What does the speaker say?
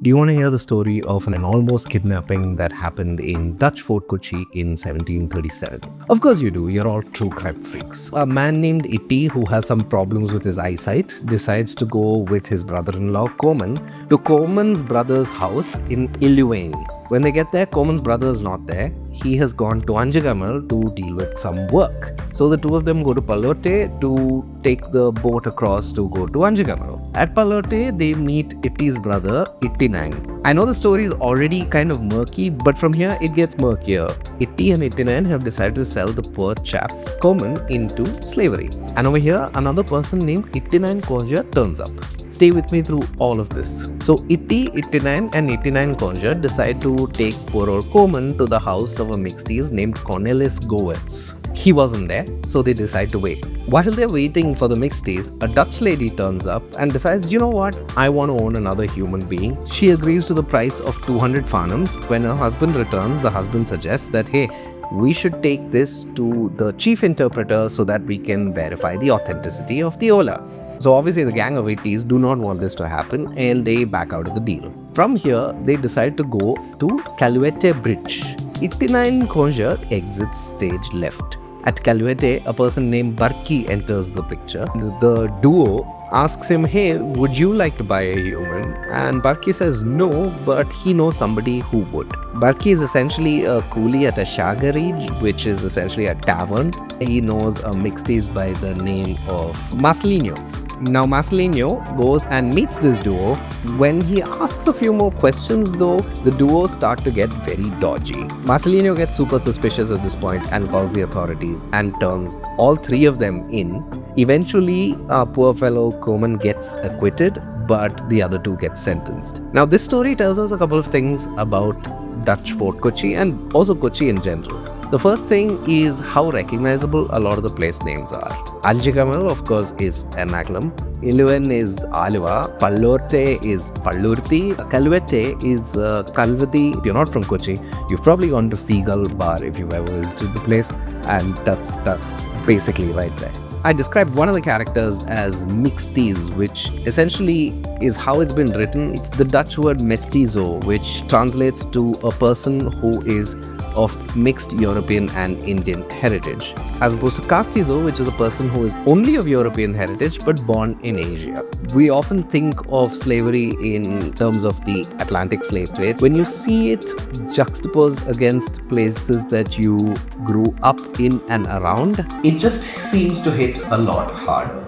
Do you want to hear the story of an almost kidnapping that happened in Dutch Fort Kochi in 1737? Of course you do, you're all true crime freaks. A man named Itti, who has some problems with his eyesight, decides to go with his brother-in-law Koman to Koman's brother's house in Milieu. When they get there, Koman's brother is not there. He has gone to Anjana to deal with some work. So the two of them go to Palote to take the boat across to go to Anjana. At Palote, they meet Itti's brother, Ittinang. I know the story is already kind of murky, but from here it gets murkier. Itti and Ittinang have decided to sell the poor chap, Koman, into slavery. And over here, another person named Ittinang Konja turns up. Stay with me through all of this. So Itti, Ittinang and Ittinang Konja decide to take poor old Koman to the house of a mixtease named Cornelis Goetz. He wasn't there, so they decide to wait. While they're waiting for the mixtease, a Dutch lady turns up and decides, you know what, I want to own another human being. She agrees to the price of 200 farnhams. When her husband returns, the husband suggests that, hey, we should take this to the chief interpreter so that we can verify the authenticity of the Ola. So obviously the gang of 80s do not want this to happen and they back out of the deal. From here, they decide to go to Caluete Bridge. Ittinang Konja exits stage left. At Caluete, a person named Barki enters the picture. The duo asks him, hey, would you like to buy a human? And Barki says no, but he knows somebody who would. Barki is essentially a coolie at a shagarij, which is essentially a tavern. He knows a mixtease by the name of Marcelino. Now Marcelino goes and meets this duo. When he asks a few more questions though, the duo start to get very dodgy. Marcelino gets super suspicious at this point and calls the authorities and turns all three of them in. Eventually, our poor fellow Koman gets acquitted, but the other two get sentenced. Now this story tells us a couple of things about Dutch Fort Kochi and also Kochi in general. The first thing is how recognizable a lot of the place names are. Anjikamal, of course, is Ernakulam. Iluvan is Aluva. Pallorte is Pallurti. Caluete is Kalvati. If you're not from Kochi, you've probably gone to Seagull Bar if you've ever visited the place, and that's basically right there. I described one of the characters as mixtease, which essentially is how it's been written. It's the Dutch word mestizo, which translates to a person who is of mixed European and Indian heritage, as opposed to castizo, which is a person who is only of European heritage but born in Asia. We often think of slavery in terms of the Atlantic slave trade. When you see it juxtaposed against places that you grew up in and around, it just seems to hit a lot harder.